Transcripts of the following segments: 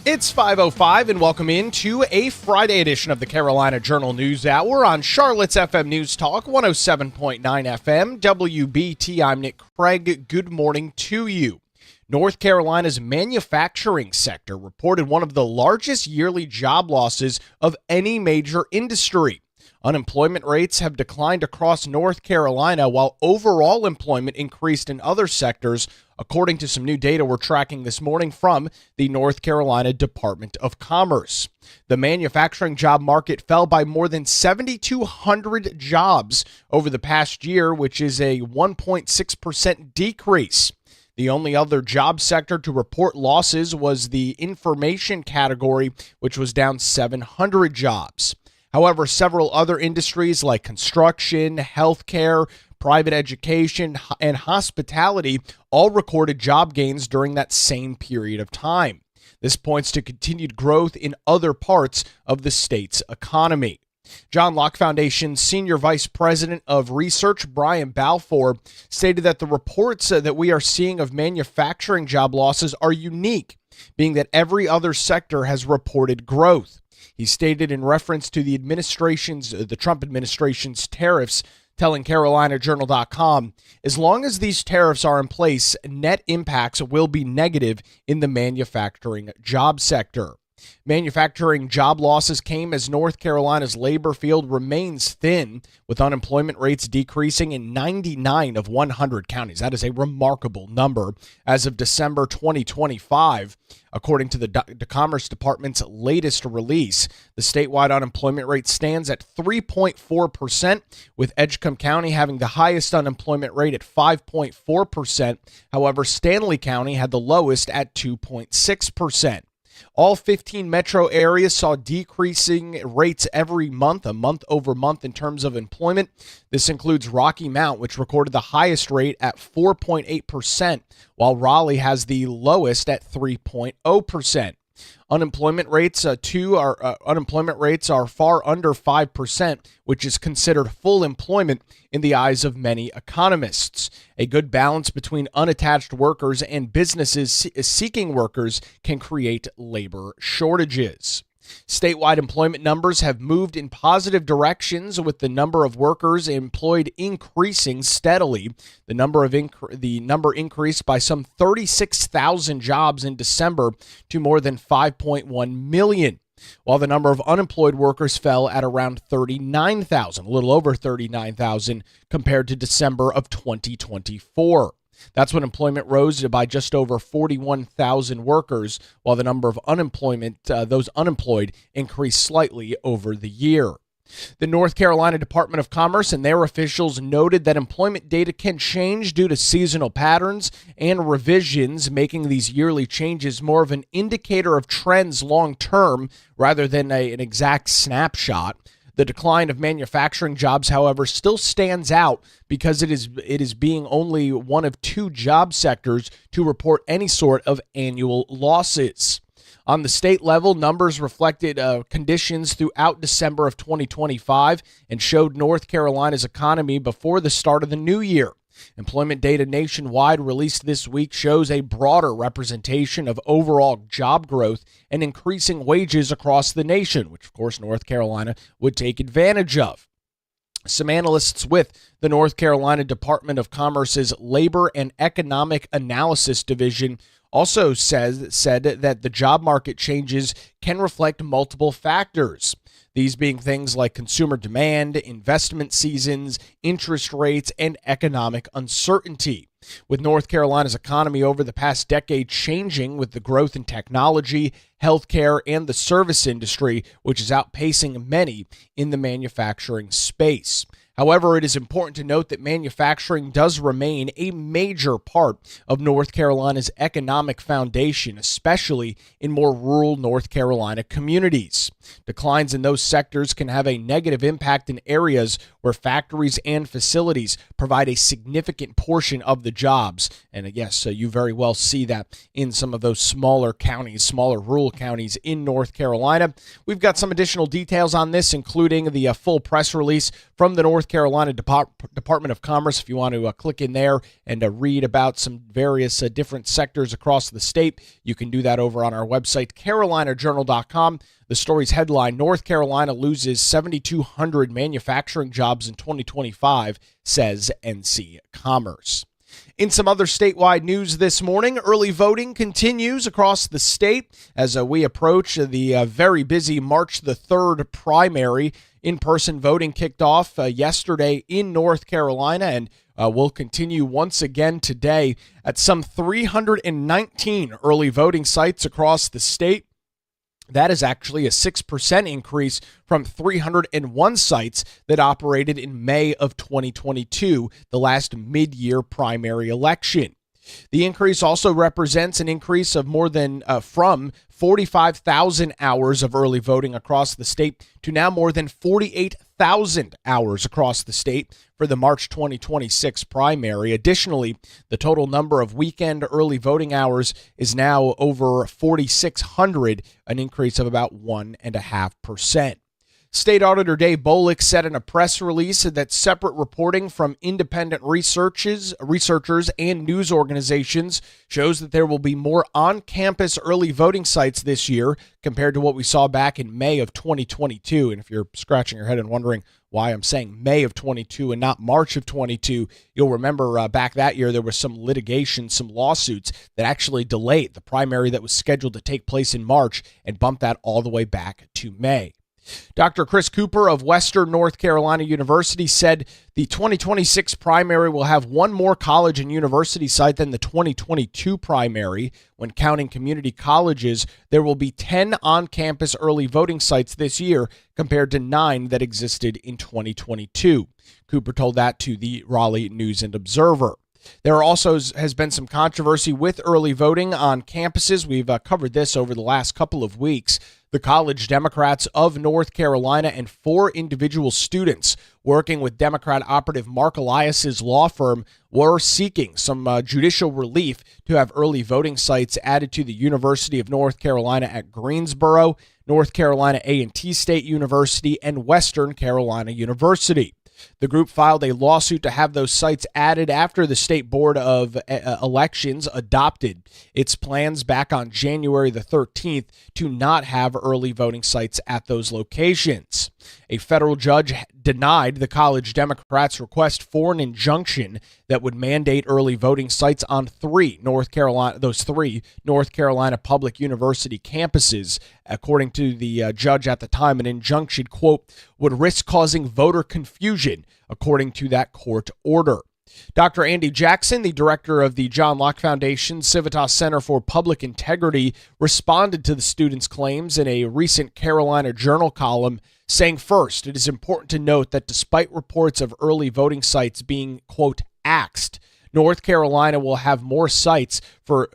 It's 5:05 and welcome into a Friday edition of the Carolina Journal News Hour on Charlotte's FM News Talk 107.9 FM WBT. I'm Nick Craig. Good morning to you. North Carolina's manufacturing sector reported one of the largest yearly job losses of any major industry. Unemployment rates have declined across North Carolina while overall employment increased in other sectors, according to some new data we're tracking this morning from the North Carolina Department of Commerce. The manufacturing job market fell by more than 7,200 jobs over the past year, which is a 1.6% decrease. The only other job sector to report losses was the information category, which was down 700 jobs. However, several other industries like construction, healthcare, private education, and hospitality all recorded job gains during that same period of time. This points to continued growth in other parts of the state's economy. John Locke Foundation's Senior Vice President of Research, Brian Balfour, stated that the reports that we are seeing of manufacturing job losses are unique, being that every other sector has reported growth. He stated in reference to the Trump administration's tariffs, telling CarolinaJournal.com, as long as these tariffs are in place, net impacts will be negative in the manufacturing job sector. Manufacturing job losses came as North Carolina's labor field remains thin, with unemployment rates decreasing in 99 of 100 counties. That is a remarkable number as of December 2025. According to the Commerce Department's latest release, the statewide unemployment rate stands at 3.4%, with Edgecombe County having the highest unemployment rate at 5.4%. However, Stanley County had the lowest at 2.6%. All 15 metro areas saw decreasing rates every month, a month over month in terms of employment. This includes Rocky Mount, which recorded the highest rate at 4.8%, while Raleigh has the lowest at 3.0%. Unemployment rates are far under 5%, which is considered full employment in the eyes of many economists. A good balance between unattached workers and businesses seeking workers can create labor shortages. Statewide employment numbers have moved in positive directions, with the number of workers employed increasing steadily. The number increased by some 36,000 jobs in December to more than 5.1 million, while the number of unemployed workers fell at around 39,000, a little over 39,000 compared to December of 2024. That's when employment rose by just over 41,000 workers, while the number of those unemployed increased slightly over the year. The North Carolina Department of Commerce and their officials noted that employment data can change due to seasonal patterns and revisions, making these yearly changes more of an indicator of trends long term rather than an exact snapshot. The decline of manufacturing jobs, however, still stands out because it is being only one of two job sectors to report any sort of annual losses. On the state level, numbers reflected conditions throughout December of 2025 and showed North Carolina's economy before the start of the new year. Employment data nationwide released this week shows a broader representation of overall job growth and increasing wages across the nation, which, of course, North Carolina would take advantage of. Some analysts with the North Carolina Department of Commerce's Labor and Economic Analysis Division also said that the job market changes can reflect multiple factors. These being things like consumer demand, investment seasons, interest rates, and economic uncertainty. With North Carolina's economy over the past decade changing with the growth in technology, healthcare, and the service industry, which is outpacing many in the manufacturing space. However, it is important to note that manufacturing does remain a major part of North Carolina's economic foundation, especially in more rural North Carolina communities. Declines in those sectors can have a negative impact in areas where factories and facilities provide a significant portion of the jobs. And yes, so you very well see that in some of those smaller counties, smaller rural counties in North Carolina. We've got some additional details on this, including the full press release from the North Carolina Department of Commerce. If you want to click in there and read about some various different sectors across the state, you can do that over on our website, carolinajournal.com. The story's headline: North Carolina loses 7,200 manufacturing jobs in 2025, says NC Commerce. In some other statewide news this morning, early voting continues across the state as we approach the very busy March the 3rd primary. In-person voting kicked off yesterday in North Carolina and will continue once again today at some 319 early voting sites across the state. That is actually a 6% increase from 301 sites that operated in May of 2022, the last mid-year primary election. The increase also represents an increase of more than from 45,000 hours of early voting across the state to now more than 48,000 hours across the state for the March 2026 primary. Additionally, the total number of weekend early voting hours is now over 4,600, an increase of about 1.5%. State Auditor Dave Bolick said in a press release that separate reporting from independent researchers and news organizations shows that there will be more on-campus early voting sites this year compared to what we saw back in May of 2022. And if you're scratching your head and wondering why I'm saying May of 22 and not March of 22, you'll remember back that year there was some litigation, some lawsuits that actually delayed the primary that was scheduled to take place in March and bumped that all the way back to May. Dr. Chris Cooper of Western North Carolina University said the 2026 primary will have one more college and university site than the 2022 primary. When counting community colleges, there will be 10 on-campus early voting sites this year compared to 9 that existed in 2022. Cooper told that to the Raleigh News and Observer. There also has been some controversy with early voting on campuses. We've covered this over the last couple of weeks. The College Democrats of North Carolina and 4 individual students working with Democrat operative Mark Elias's law firm were seeking some judicial relief to have early voting sites added to the University of North Carolina at Greensboro, North Carolina A&T State University, and Western Carolina University. The group filed a lawsuit to have those sites added after the State Board of Elections adopted its plans back on January the 13th to not have early voting sites at those locations. A federal judge denied the College Democrats' request for an injunction that would mandate early voting sites on 3 North Carolina public university campuses. According to the judge at the time, an injunction, quote, would risk causing voter confusion, according to that court order. Dr. Andy Jackson, the director of the John Locke Foundation Civitas Center for Public Integrity, responded to the students' claims in a recent Carolina Journal column, saying, first, it is important to note that despite reports of early voting sites being, quote, axed, North Carolina will have more sites for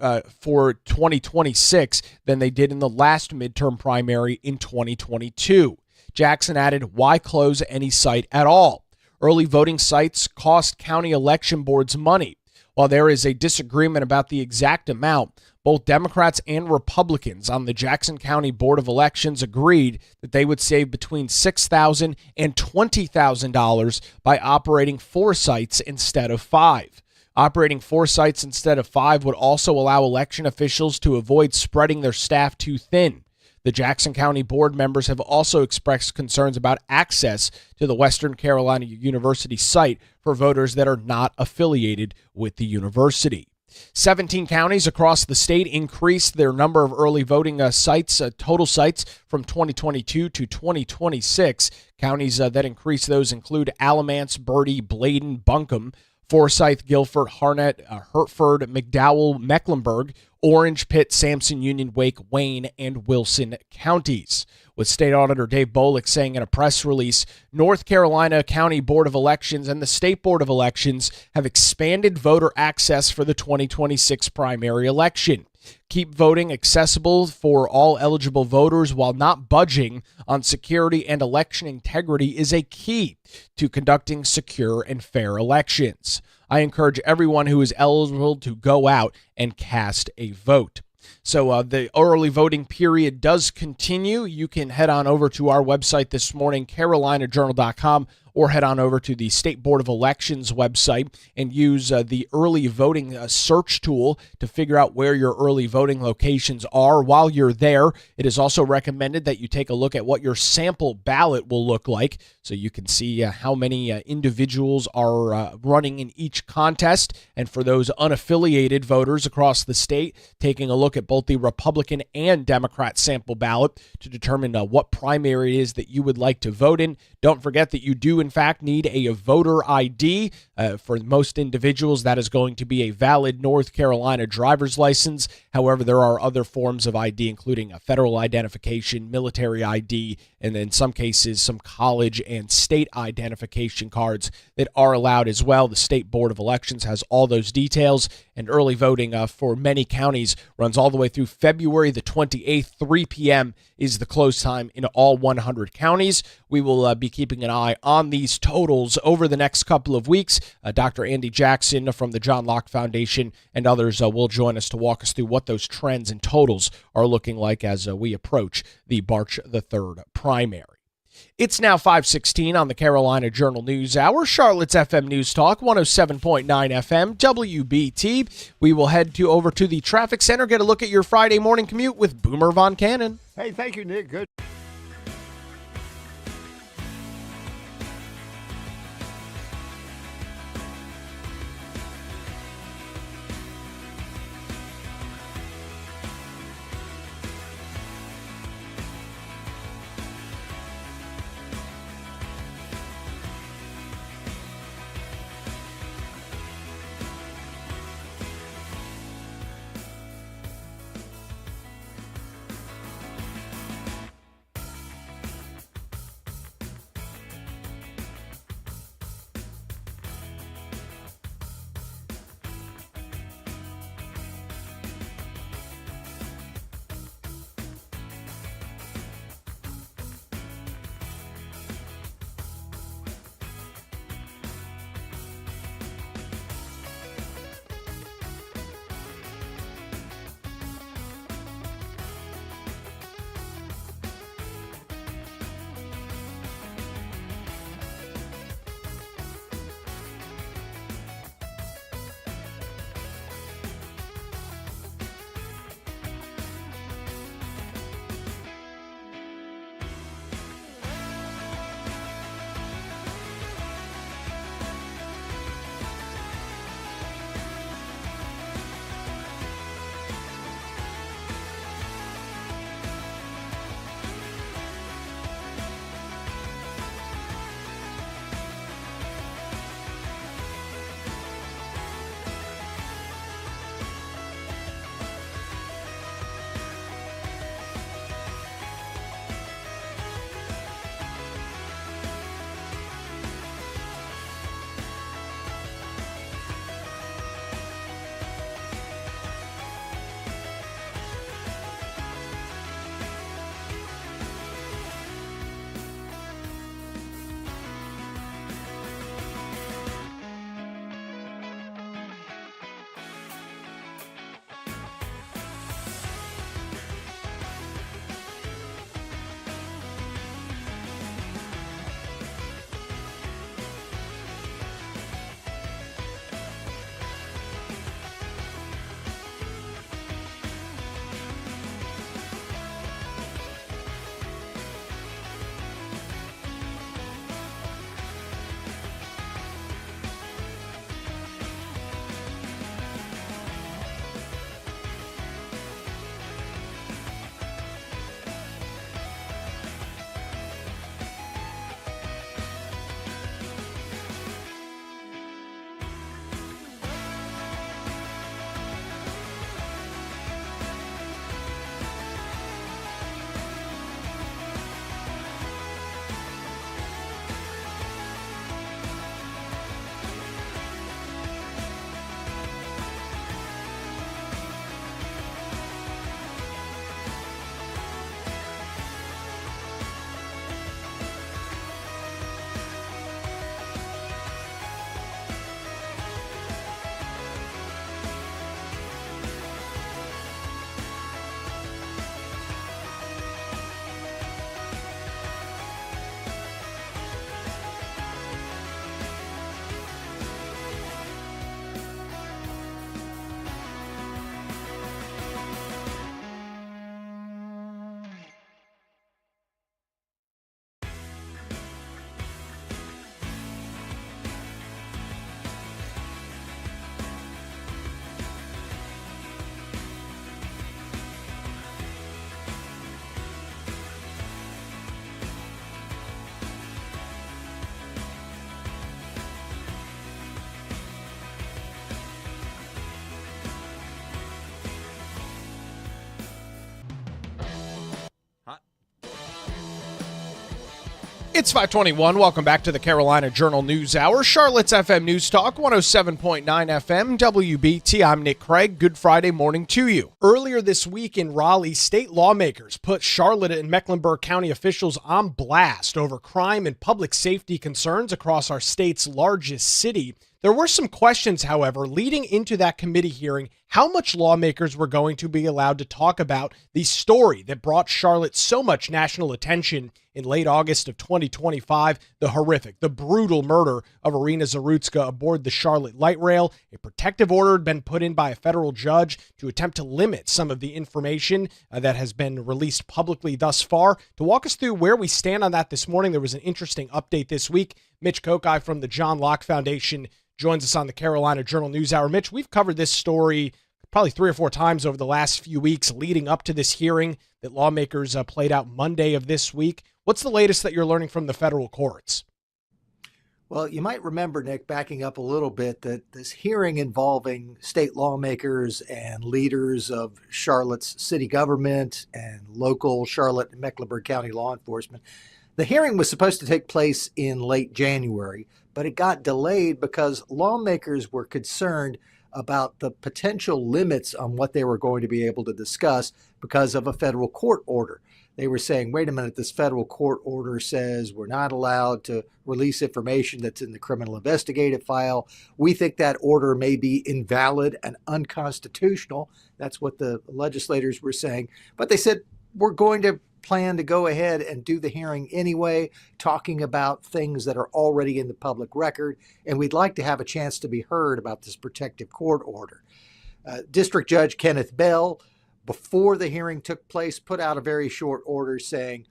2026 than they did in the last midterm primary in 2022. Jackson added, why close any site at all? Early voting sites cost county election boards money. While there is a disagreement about the exact amount, both Democrats and Republicans on the Jackson County Board of Elections agreed that they would save between $6,000 and $20,000 by operating 4 sites instead of 5. Operating 4 sites instead of 5 would also allow election officials to avoid spreading their staff too thin. The Jackson County board members have also expressed concerns about access to the Western Carolina University site for voters that are not affiliated with the university. 17 counties across the state increased their number of early voting sites, total sites, from 2022 to 2026. Counties that increased those include Alamance, Bertie, Bladen, Buncombe, Forsyth, Guilford, Harnett, Hertford, McDowell, Mecklenburg, Orange, Pitt, Sampson, Union, Wake, Wayne, and Wilson counties. With State Auditor Dave Bolick saying in a press release, North Carolina County Board of Elections and the State Board of Elections have expanded voter access for the 2026 primary election. Keep voting accessible for all eligible voters while not budging on security and election integrity is a key to conducting secure and fair elections. I encourage everyone who is eligible to go out and cast a vote. So the early voting period does continue. You can head on over to our website this morning, carolinajournal.com, or head on over to the State Board of Elections website and use the early voting search tool to figure out where your early voting locations are. While you're there, it is also recommended that you take a look at what your sample ballot will look like so you can see how many individuals are running in each contest. And for those unaffiliated voters across the state, taking a look at both the Republican and Democrat sample ballot to determine what primary it is that you would like to vote in. Don't forget that you do in fact need a voter ID. For most individuals, that is going to be a valid North Carolina driver's license. However, there are other forms of ID, including a federal identification, military ID, and in some cases, some college and state identification cards that are allowed as well. The State Board of Elections has all those details, and early voting for many counties runs all the way through February the 28th. 3 p.m. is the close time in all 100 counties. We will be keeping an eye on these totals over the next couple of weeks. Dr. Andy Jackson from the John Locke Foundation and others will join us to walk us through what those trends and totals are looking like as we approach the March the 3rd primary. It's now 5:16 on the Carolina Journal News Hour, Charlotte's FM News Talk, 107.9 FM, WBT. We will head over to the traffic center, get a look at your Friday morning commute with Boomer Von Cannon. Hey, thank you, Nick. Good. It's 521. Welcome back to the Carolina Journal News Hour. Charlotte's FM News Talk, 107.9 FM, WBT. I'm Nick Craig. Good Friday morning to you. Earlier this week in Raleigh, state lawmakers put Charlotte and Mecklenburg County officials on blast over crime and public safety concerns across our state's largest city. There were some questions, however, leading into that committee hearing, how much lawmakers were going to be allowed to talk about the story that brought Charlotte so much national attention in late August of 2025, the horrific, the brutal murder of Irina Zarutska aboard the Charlotte light rail. A protective order had been put in by a federal judge to attempt to limit some of the information that has been released publicly thus far. To walk us through where we stand on that this morning, there was an interesting update this week. Mitch Kokai from the John Locke Foundation joins us on the Carolina Journal News Hour. Mitch, we've covered this story probably 3 or 4 times over the last few weeks leading up to this hearing that lawmakers played out Monday of this week. What's the latest that you're learning from the federal courts? Well, you might remember, Nick, backing up a little bit, that this hearing involving state lawmakers and leaders of Charlotte's city government and local Charlotte and Mecklenburg County law enforcement, the hearing was supposed to take place in late January, but it got delayed because lawmakers were concerned about the potential limits on what they were going to be able to discuss because of a federal court order. They were saying, wait a minute, this federal court order says we're not allowed to release information that's in the criminal investigative file. We think that order may be invalid and unconstitutional. That's what the legislators were saying. But they said, we're going to plan to go ahead and do the hearing anyway, talking about things that are already in the public record, and we'd like to have a chance to be heard about this protective court order. District Judge Kenneth Bell, before the hearing took place, put out a very short order saying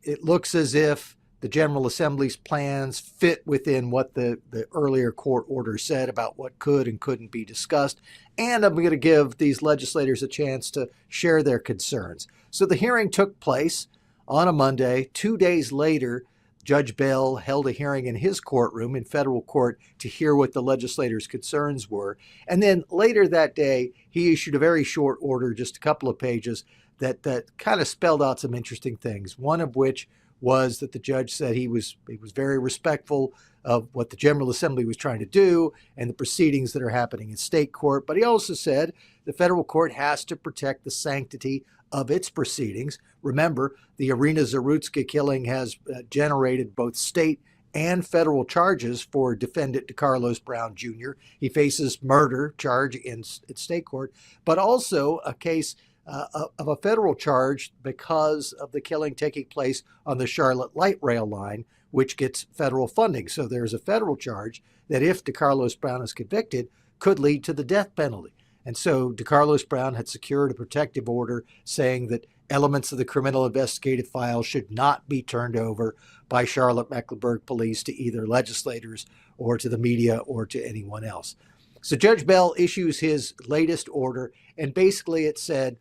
it looks as if the General Assembly's plans fit within what the earlier court order said about what could and couldn't be discussed, and I'm going to give these legislators a chance to share their concerns. So the hearing took place on a Monday. 2 days later, Judge Bell held a hearing in his courtroom in federal court to hear what the legislators' concerns were. And then later that day, he issued a very short order, just a couple of pages, that kind of spelled out some interesting things, one of which was that the judge said he was very respectful of what the General Assembly was trying to do and the proceedings that are happening in state court. But he also said the federal court has to protect the sanctity of its proceedings. Remember, the Irina Zarutska killing has generated both state and federal charges for defendant DeCarlos Brown Jr. He faces murder charge in state court, but also a case of a federal charge because of the killing taking place on the Charlotte light rail line, which gets federal funding. So there's a federal charge that, if DeCarlos Brown is convicted, could lead to the death penalty. And so DeCarlos Brown had secured a protective order saying that elements of the criminal investigative file should not be turned over by Charlotte Mecklenburg police to either legislators or to the media or to anyone else. So Judge Bell issues his latest order, and basically it said,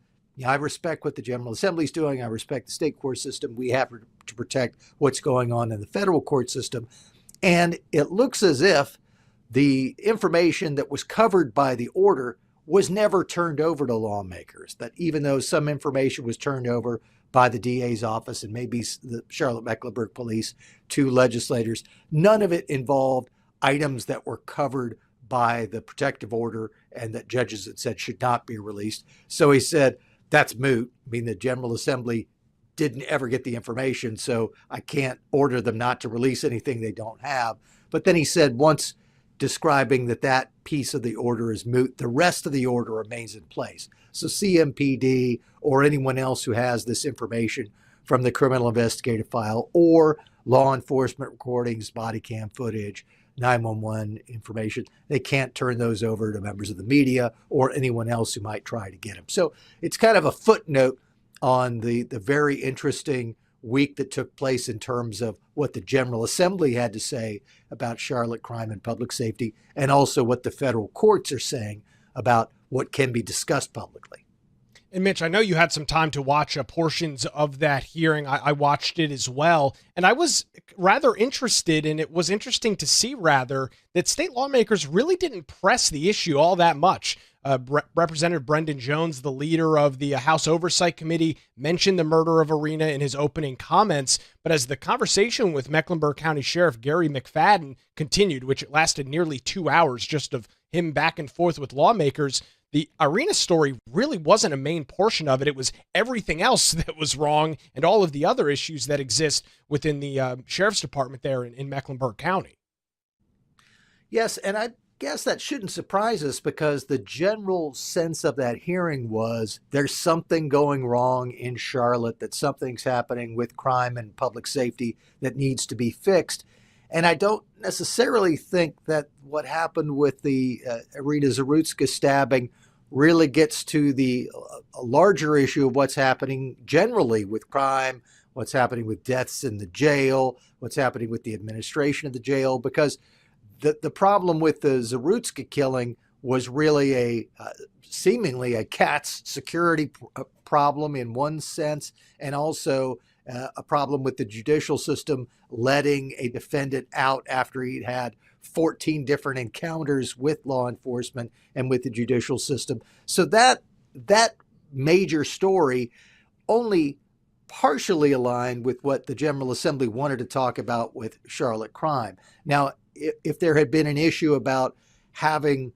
I respect what the General Assembly is doing. I respect the state court system. We have to protect what's going on in the federal court system. And it looks as if the information that was covered by the order was never turned over to lawmakers, that even though some information was turned over by the DA's office and maybe the Charlotte Mecklenburg police to legislators, none of it involved items that were covered by the protective order and that judges had said should not be released. So he said, that's moot. I mean, the General Assembly didn't ever get the information, so I can't order them not to release anything they don't have. But then he said, once describing that piece of the order is moot, the rest of the order remains in place. So CMPD or anyone else who has this information from the criminal investigative file or law enforcement recordings, body cam footage, 911 information, they can't turn those over to members of the media or anyone else who might try to get them. So it's kind of a footnote on the very interesting week that took place in terms of what the General Assembly had to say about Charlotte crime and public safety, and also what the federal courts are saying about what can be discussed publicly. And Mitch, I know you had some time to watch portions of that hearing. I watched it as well, and I was rather interested, and it was interesting to see, rather, that state lawmakers really didn't press the issue all that much. Representative Brendan Jones, the leader of the House Oversight Committee, mentioned the murder of Arena in his opening comments. But as the conversation with Mecklenburg County Sheriff Gary McFadden continued, which it lasted nearly 2 hours just of him back and forth with lawmakers, the Arena story really wasn't a main portion of it. It was everything else that was wrong and all of the other issues that exist within the sheriff's department there in Mecklenburg County. Yes, and I guess that shouldn't surprise us because the general sense of that hearing was there's something going wrong in Charlotte, that something's happening with crime and public safety that needs to be fixed. And I don't necessarily think that what happened with the Arena Zarutska stabbing really gets to the larger issue of what's happening generally with crime, what's happening with deaths in the jail, what's happening with the administration of the jail, because the problem with the Zarutska killing was really seemingly a cat's security problem in one sense, and also a problem with the judicial system letting a defendant out after he'd had 14 different encounters with law enforcement and with the judicial system. So that major story only partially aligned with what the General Assembly wanted to talk about with Charlotte crime. Now, if there had been an issue about having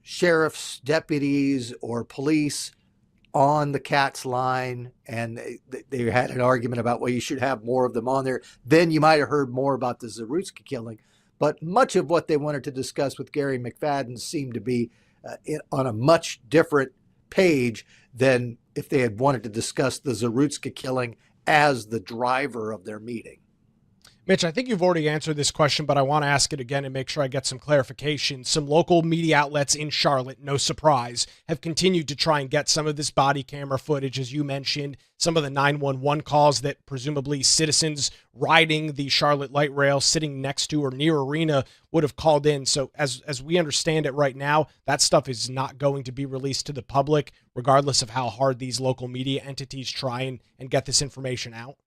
sheriffs, deputies, or police on the CATS line, and they had an argument about, well, you should have more of them on there, then you might have heard more about the Zarutska killing. But much of what they wanted to discuss with Gary McFadden seemed to be on a much different page than if they had wanted to discuss the Zarutska killing as the driver of their meeting. Mitch, I think you've already answered this question, but I want to ask it again and make sure I get some clarification. Some local media outlets in Charlotte, no surprise, have continued to try and get some of this body camera footage, as you mentioned, some of the 911 calls that presumably citizens riding the Charlotte light rail sitting next to or near Arena would have called in. So as we understand it right now, that stuff is not going to be released to the public, regardless of how hard these local media entities try and get this information out.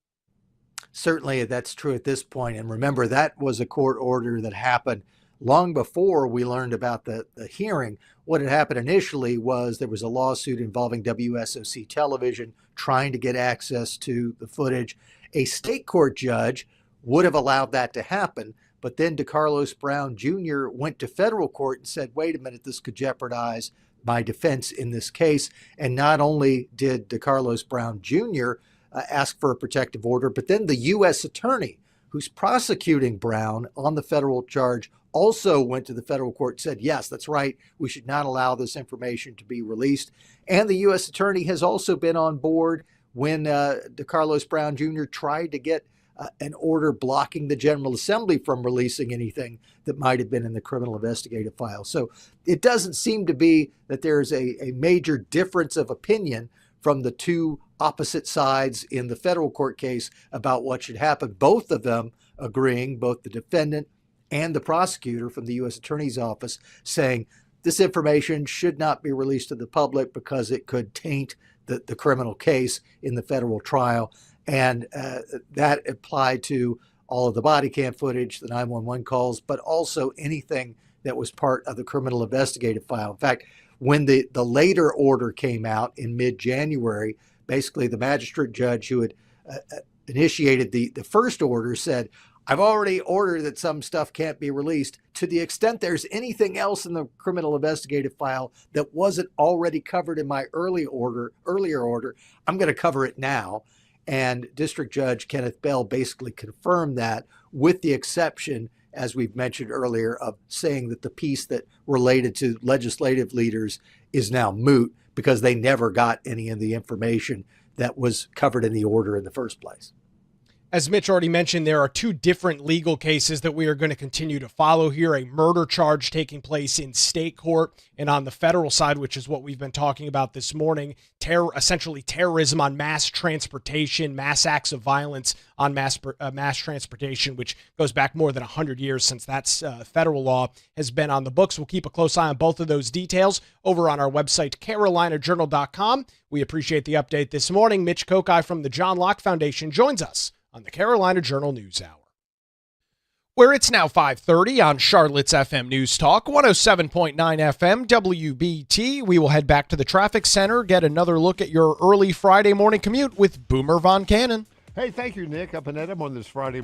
Certainly, that's true at this point. And remember, that was a court order that happened long before we learned about the hearing. What had happened initially was there was a lawsuit involving WSOC Television trying to get access to the footage. A state court judge would have allowed that to happen, but then DeCarlos Brown Jr. went to federal court and said, wait a minute, this could jeopardize my defense in this case. And not only did DeCarlos Brown Jr. Ask for a protective order, but then the U.S. attorney who's prosecuting Brown on the federal charge also went to the federal court and said, yes, that's right, we should not allow this information to be released. And the U.S. attorney has also been on board when DeCarlos Brown Jr. tried to get an order blocking the General Assembly from releasing anything that might have been in the criminal investigative file. So it doesn't seem to be that there's a major difference of opinion from the two opposite sides in the federal court case about what should happen. Both of them agreeing, both the defendant and the prosecutor from the U.S. Attorney's Office, saying this information should not be released to the public because it could taint the criminal case in the federal trial. And that applied to all of the body cam footage, the 911 calls, but also anything that was part of the criminal investigative file. In fact, when the later order came out in mid-January, basically the magistrate judge who had initiated the first order said, I've already ordered that some stuff can't be released. To the extent there's anything else in the criminal investigative file that wasn't already covered in my earlier order, I'm going to cover it now. And District Judge Kenneth Bell basically confirmed that, with the exception, as we've mentioned earlier, of saying that the piece that related to legislative leaders is now moot because they never got any of the information that was covered in the order in the first place. As Mitch already mentioned, there are two different legal cases that we are going to continue to follow here. A murder charge taking place in state court, and on the federal side, which is what we've been talking about this morning, essentially terrorism on mass transportation, mass acts of violence on mass transportation, which goes back more than 100 years since that's federal law has been on the books. We'll keep a close eye on both of those details over on our website, carolinajournal.com. We appreciate the update this morning. Mitch Kokai from the John Locke Foundation joins us on the Carolina Journal News Hour. Where it's now 5:30 on Charlotte's FM News Talk, 107.9 FM WBT. We will head back to the traffic center, get another look at your early Friday morning commute with Boomer Von Cannon. Hey, thank you, Nick. Up and at 'em on this Friday.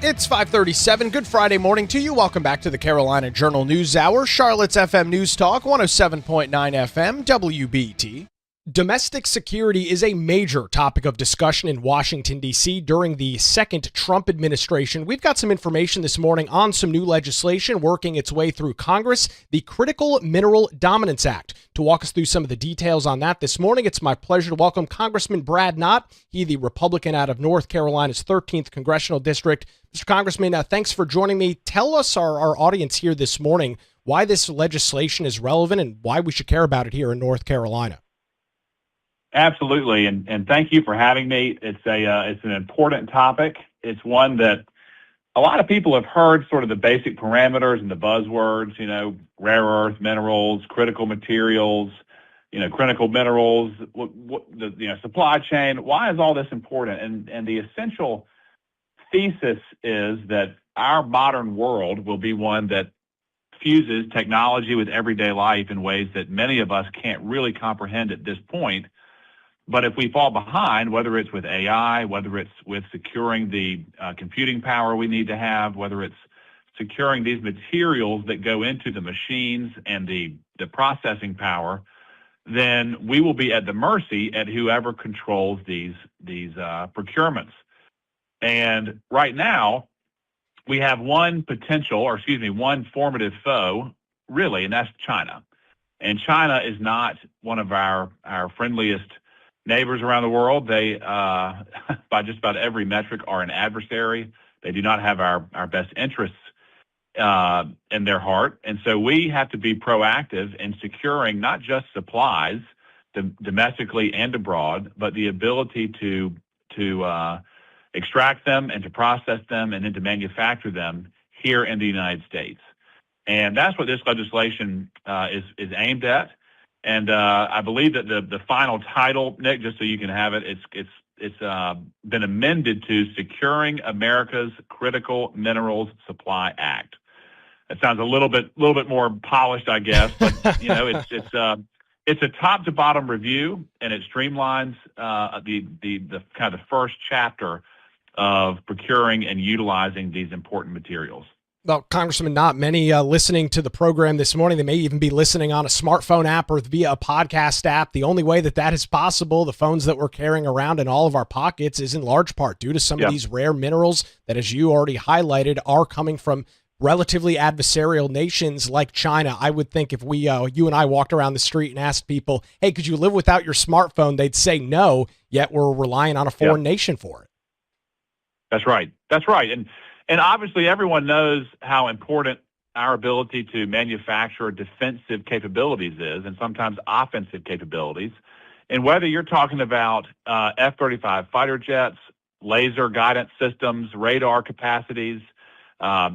It's 5:37. Good Friday morning to you. Welcome back to the Carolina Journal News Hour. Charlotte's FM News Talk, 107.9 FM, WBT. Domestic security is a major topic of discussion in Washington, D.C. during the second Trump administration. We've got some information this morning on some new legislation working its way through Congress, the Critical Mineral Dominance Act. To walk us through some of the details on that this morning, it's my pleasure to welcome Congressman Brad Knott. He, the Republican out of North Carolina's 13th Congressional District. Mr. Congressman, thanks for joining me. Tell us, our audience here this morning, why this legislation is relevant and why we should care about it here in North Carolina. Absolutely, and thank you for having me. It's an important topic. It's one that a lot of people have heard sort of the basic parameters and the buzzwords, rare earth minerals, critical materials, critical minerals, the supply chain. Why is all this important? And the essential thesis is that our modern world will be one that fuses technology with everyday life in ways that many of us can't really comprehend at this point. But if we fall behind, whether it's with AI, whether it's with securing the computing power we need to have, whether it's securing these materials that go into the machines and the processing power, then we will be at the mercy at whoever controls these procurements. And right now, we have one formative foe, really, and that's China. And China is not one of our friendliest neighbors around the world. They, by just about every metric, are an adversary. They do not have our best interests in their heart. And so we have to be proactive in securing not just supplies domestically and abroad, but the ability to extract them and to process them and then to manufacture them here in the United States. And that's what this legislation is aimed at. And I believe that the final title, Nick, just so you can have it, it's been amended to Securing America's Critical Minerals Supply Act. It sounds a little bit more polished, I guess, but it's a top to bottom review, and it streamlines the kind of the first chapter of procuring and utilizing these important materials. Well, Congressman Knott, many listening to the program this morning, they may even be listening on a smartphone app or via a podcast app. The only way that is possible, the phones that we're carrying around in all of our pockets, is in large part due to some of these rare minerals that, as you already highlighted, are coming from relatively adversarial nations like China. I would think if you and I walked around the street and asked people, hey, could you live without your smartphone? They'd say no, yet we're relying on a foreign nation for it. That's right. And obviously, everyone knows how important our ability to manufacture defensive capabilities is, and sometimes offensive capabilities. And whether you're talking about F-35 fighter jets, laser guidance systems, radar capacities,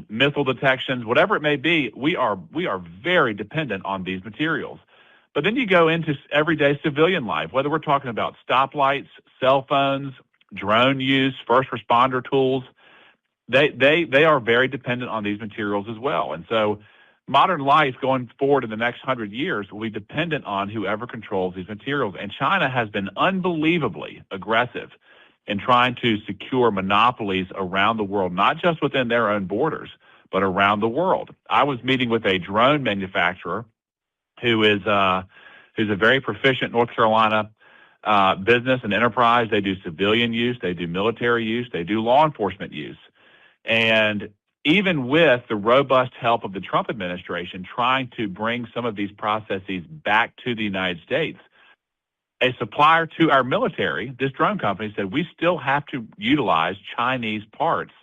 missile detections, whatever it may be, we are very dependent on these materials. But then you go into everyday civilian life, whether we're talking about stoplights, cell phones, drone use, first responder tools. They are very dependent on these materials as well. And so modern life going forward in the next 100 years will be dependent on whoever controls these materials. And China has been unbelievably aggressive in trying to secure monopolies around the world, not just within their own borders, but around the world. I was meeting with a drone manufacturer who's a very proficient North Carolina business and enterprise. They do civilian use, they do military use, they do law enforcement use. And even with the robust help of the Trump administration trying to bring some of these processes back to the United States, a supplier to our military, this drone company, said we still have to utilize Chinese parts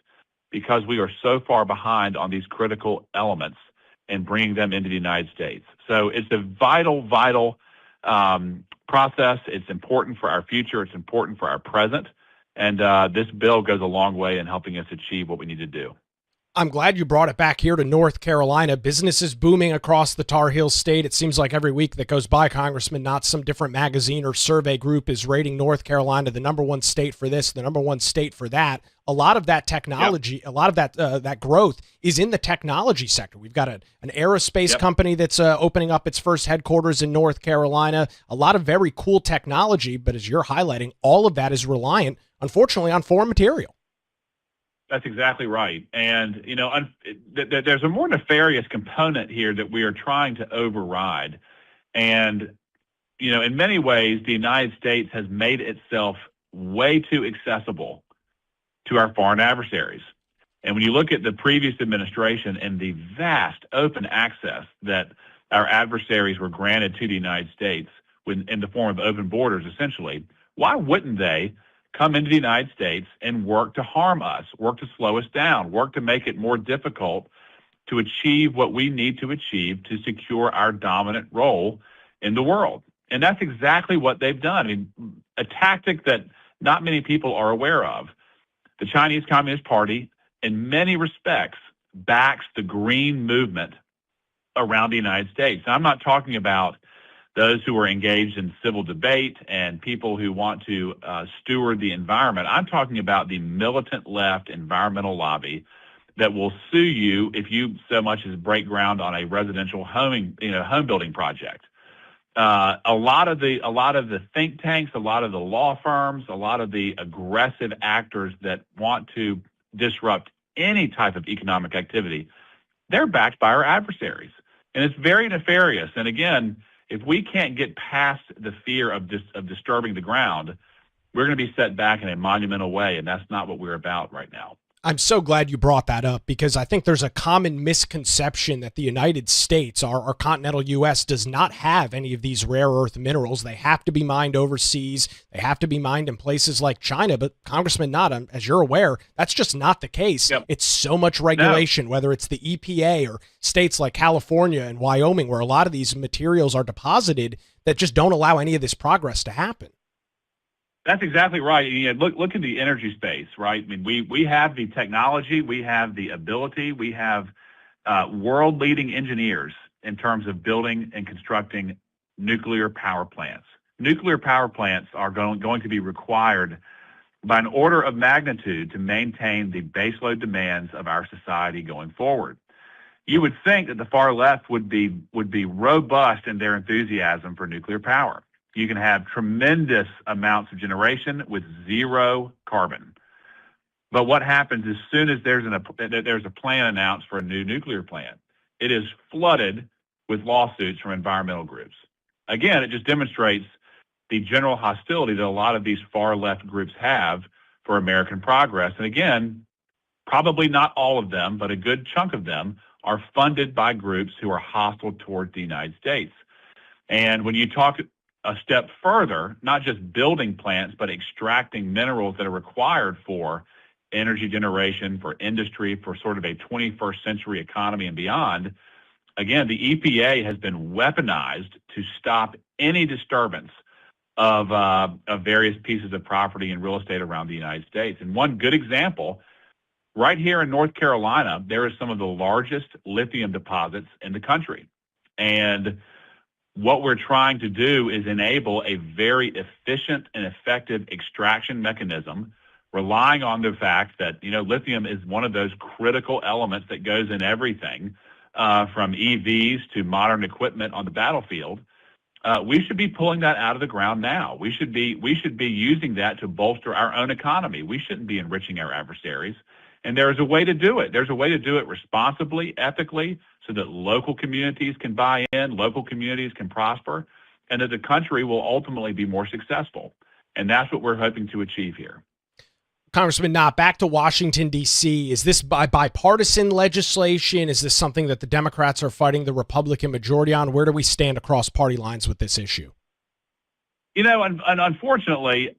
because we are so far behind on these critical elements and bringing them into the United States. So it's a vital process. It's important for our future. It's important for our present. And this bill goes a long way in helping us achieve what we need to do. I'm glad you brought it back here to North Carolina. Business is booming across the Tar Heel state. It seems like every week that goes by, Congressman, not some different magazine or survey group is rating North Carolina the number one state for this, the number one state for that. A lot of that technology, a lot of that growth is in the technology sector. We've got an aerospace company that's opening up its first headquarters in North Carolina. A lot of very cool technology, but as you're highlighting, all of that is reliant, unfortunately, on foreign material. That's exactly right. And, there's a more nefarious component here that we are trying to override. And, in many ways, the United States has made itself way too accessible to our foreign adversaries. And when you look at the previous administration and the vast open access that our adversaries were granted to the United States in the form of open borders, essentially, why wouldn't they come into the United States and work to harm us, work to slow us down, work to make it more difficult to achieve what we need to achieve to secure our dominant role in the world? And that's exactly what they've done. I mean, a tactic that not many people are aware of. The Chinese Communist Party, in many respects, backs the green movement around the United States. Now, I'm not talking about those who are engaged in civil debate and people who want to steward the environment. I'm talking about the militant left environmental lobby that will sue you if you so much as break ground on a residential home building project. A lot of the think tanks, a lot of the law firms, a lot of the aggressive actors that want to disrupt any type of economic activity, they're backed by our adversaries. And it's very nefarious. And again, if we can't get past the fear of disturbing the ground, we're going to be set back in a monumental way. And that's not what we're about right now. I'm so glad you brought that up, because I think there's a common misconception that the United States, our continental U.S., does not have any of these rare earth minerals. They have to be mined overseas. They have to be mined in places like China. But Congressman Knott, as you're aware, that's just not the case. Yep. It's so much regulation, whether it's the EPA or states like California and Wyoming, where a lot of these materials are deposited, that just don't allow any of this progress to happen. That's exactly right. Look at the energy space, right? I mean, we have the technology, we have the ability, we have world-leading engineers in terms of building and constructing nuclear power plants. Nuclear power plants are going to be required by an order of magnitude to maintain the baseload demands of our society going forward. You would think that the far left would be robust in their enthusiasm for nuclear power. You can have tremendous amounts of generation with zero carbon. But what happens as soon as there's a plan announced for a new nuclear plant? It is flooded with lawsuits from environmental groups. Again, it just demonstrates the general hostility that a lot of these far left groups have for American progress. And again, probably not all of them, but a good chunk of them are funded by groups who are hostile towards the United States. And when you talk a step further, not just building plants, but extracting minerals that are required for energy generation, for industry, for sort of a 21st century economy and beyond. Again, the EPA has been weaponized to stop any disturbance of various pieces of property and real estate around the United States. And one good example, right here in North Carolina, there is some of the largest lithium deposits in the country. And what we're trying to do is enable a very efficient and effective extraction mechanism, relying on the fact that, lithium is one of those critical elements that goes in everything, from EVs to modern equipment on the battlefield. We should be pulling that out of the ground now. We should be using that to bolster our own economy. We shouldn't be enriching our adversaries. And there is a way to do it. There's a way to do it responsibly, ethically, so that local communities can buy in, local communities can prosper, and that the country will ultimately be more successful. And that's what we're hoping to achieve here. Congressman Knott, back to Washington, D.C. Is this bipartisan legislation? Is this something that the Democrats are fighting the Republican majority on? Where do we stand across party lines with this issue? And unfortunately,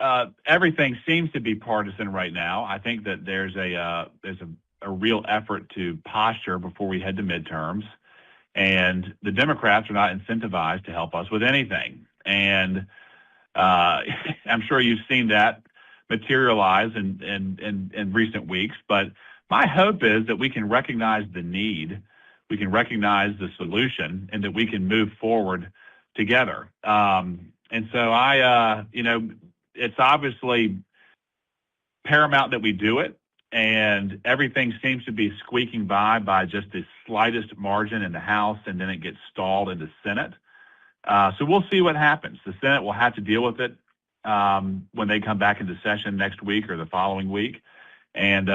everything seems to be partisan right now. I think that there's a real effort to posture before we head to midterms, and the Democrats are not incentivized to help us with anything. And I'm sure you've seen that materialize in recent weeks. But my hope is that we can recognize the need, we can recognize the solution, and that we can move forward together. And so it's obviously paramount that we do it, and everything seems to be squeaking by just the slightest margin in the House, and then it gets stalled in the Senate. So we'll see what happens. The Senate will have to deal with it when they come back into session next week or the following week. And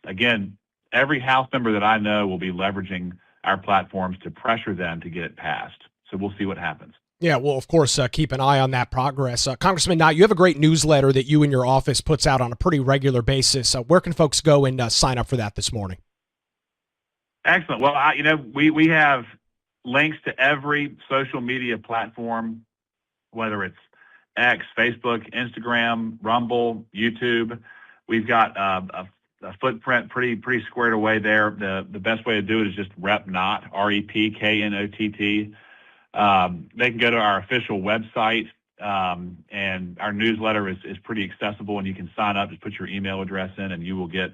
again, every House member that I know will be leveraging our platforms to pressure them to get it passed. So we'll see what happens. Yeah, well, of course, keep an eye on that progress. Congressman Knott, you have a great newsletter that you and your office puts out on a pretty regular basis. Where can folks go and sign up for that this morning? Excellent. Well, we have links to every social media platform, whether it's X, Facebook, Instagram, Rumble, YouTube. We've got a footprint pretty squared away there. The best way to do it is just Rep Knott, REPKNOTT. They can go to our official website, and our newsletter is pretty accessible, and you can sign up, just put your email address in, and you will get,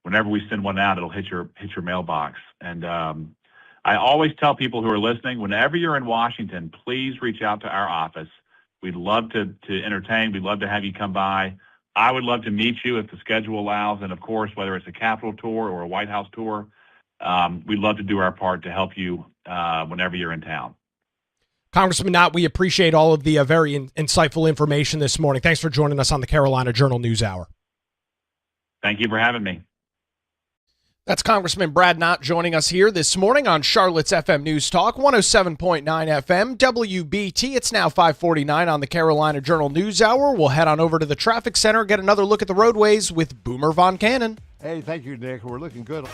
whenever we send one out, it'll hit your mailbox. And I always tell people who are listening, whenever you're in Washington, please reach out to our office. We'd love to entertain. We'd love to have you come by. I would love to meet you if the schedule allows. And of course, whether it's a Capitol tour or a White House tour, we'd love to do our part to help you whenever you're in town. Congressman Knott, we appreciate all of the very insightful information this morning. Thanks for joining us on the Carolina Journal News Hour. Thank you for having me. That's Congressman Brad Knott joining us here this morning on Charlotte's FM News Talk, 107.9 FM, WBT. It's now 5:49 on the Carolina Journal News Hour. We'll head on over to the traffic center, get another look at the roadways with Boomer Von Cannon. Hey, thank you, Nick. We're looking good.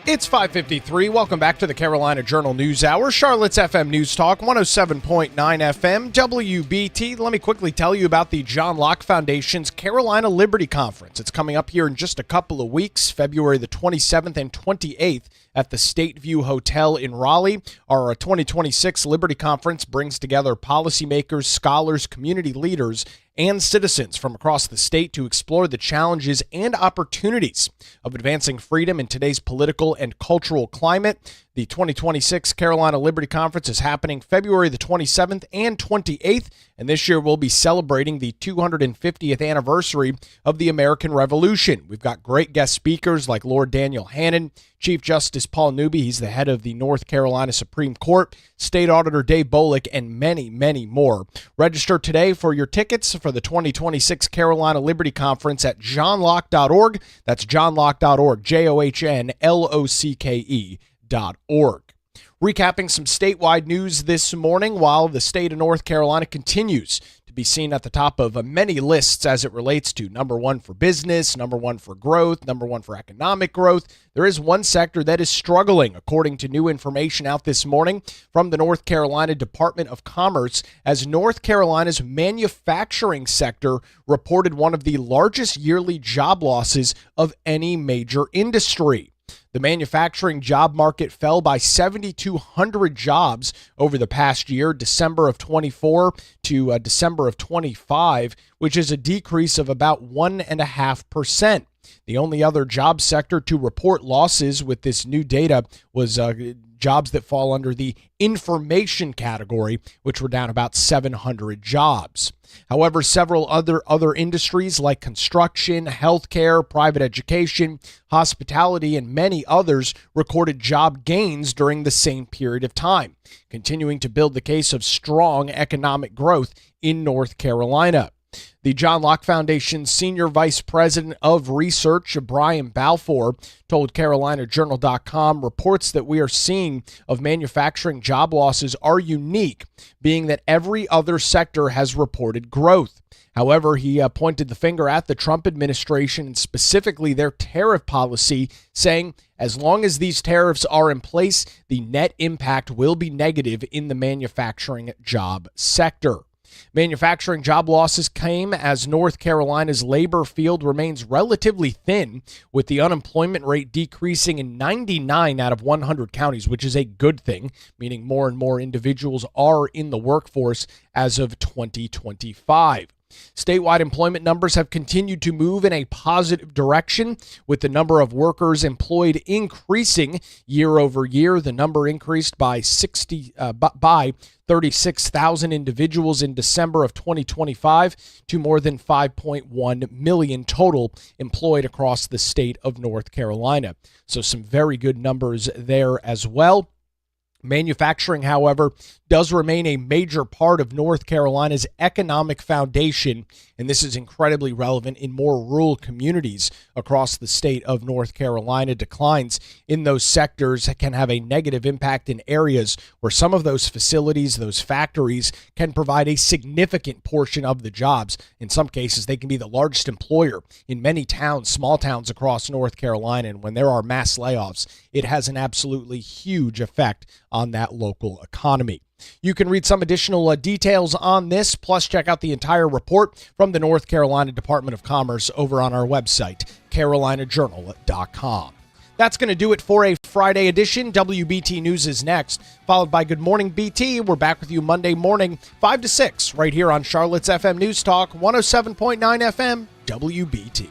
It's 5:53. Welcome back to the Carolina Journal News Hour. Charlotte's FM News Talk, 107.9 FM, WBT. Let me quickly tell you about the John Locke Foundation's Carolina Liberty Conference. It's coming up here in just a couple of weeks, February the 27th and 28th at the State View Hotel in Raleigh. Our 2026 Liberty Conference brings together policymakers, scholars, community leaders, and citizens from across the state to explore the challenges and opportunities of advancing freedom in today's political and cultural climate. The 2026 Carolina Liberty Conference is happening February the 27th and 28th, and this year we'll be celebrating the 250th anniversary of the American Revolution. We've got great guest speakers like Lord Daniel Hannan, Chief Justice Paul Newby, he's the head of the North Carolina Supreme Court, State Auditor Dave Bolick, and many, many more. Register today for your tickets for the 2026 Carolina Liberty Conference at johnlocke.org. That's johnlocke.org, johnlocke.org. Recapping some statewide news this morning, while the state of North Carolina continues to be seen at the top of many lists as it relates to number one for business, number one for growth, number one for economic growth, there is one sector that is struggling, according to new information out this morning from the North Carolina Department of Commerce, as North Carolina's manufacturing sector reported one of the largest yearly job losses of any major industry. The manufacturing job market fell by 7,200 jobs over the past year, December of 24 to December of 25, which is a decrease of about 1.5%. The only other job sector to report losses with this new data was jobs that fall under the information category, which were down about 700 jobs. However, several other industries like construction, healthcare, private education, hospitality, and many others recorded job gains during the same period of time, continuing to build the case of strong economic growth in North Carolina. The John Locke Foundation's Senior Vice President of Research, Brian Balfour, told CarolinaJournal.com reports that we are seeing of manufacturing job losses are unique, being that every other sector has reported growth. However, he pointed the finger at the Trump administration and specifically their tariff policy, saying as long as these tariffs are in place, the net impact will be negative in the manufacturing job sector. Manufacturing job losses came as North Carolina's labor field remains relatively thin, with the unemployment rate decreasing in 99 out of 100 counties, which is a good thing, meaning more and more individuals are in the workforce as of 2025. Statewide employment numbers have continued to move in a positive direction, with the number of workers employed increasing year over year. The number increased by 36,000 individuals in December of 2025 to more than 5.1 million total employed across the state of North Carolina. So some very good numbers there as well. Manufacturing, however, does remain a major part of North Carolina's economic foundation, and this is incredibly relevant in more rural communities across the state of North Carolina. Declines in those sectors can have a negative impact in areas where some of those facilities, those factories, can provide a significant portion of the jobs. In some cases, they can be the largest employer in many towns, small towns across North Carolina, and when there are mass layoffs, it has an absolutely huge effect on that local economy. You can read some additional details on this, plus check out the entire report from the North Carolina Department of Commerce over on our website, CarolinaJournal.com. That's going to do it for a Friday edition. WBT News is next, followed by Good Morning BT. We're back with you Monday morning, 5 to 6, right here on Charlotte's FM News Talk, 107.9 FM, WBT.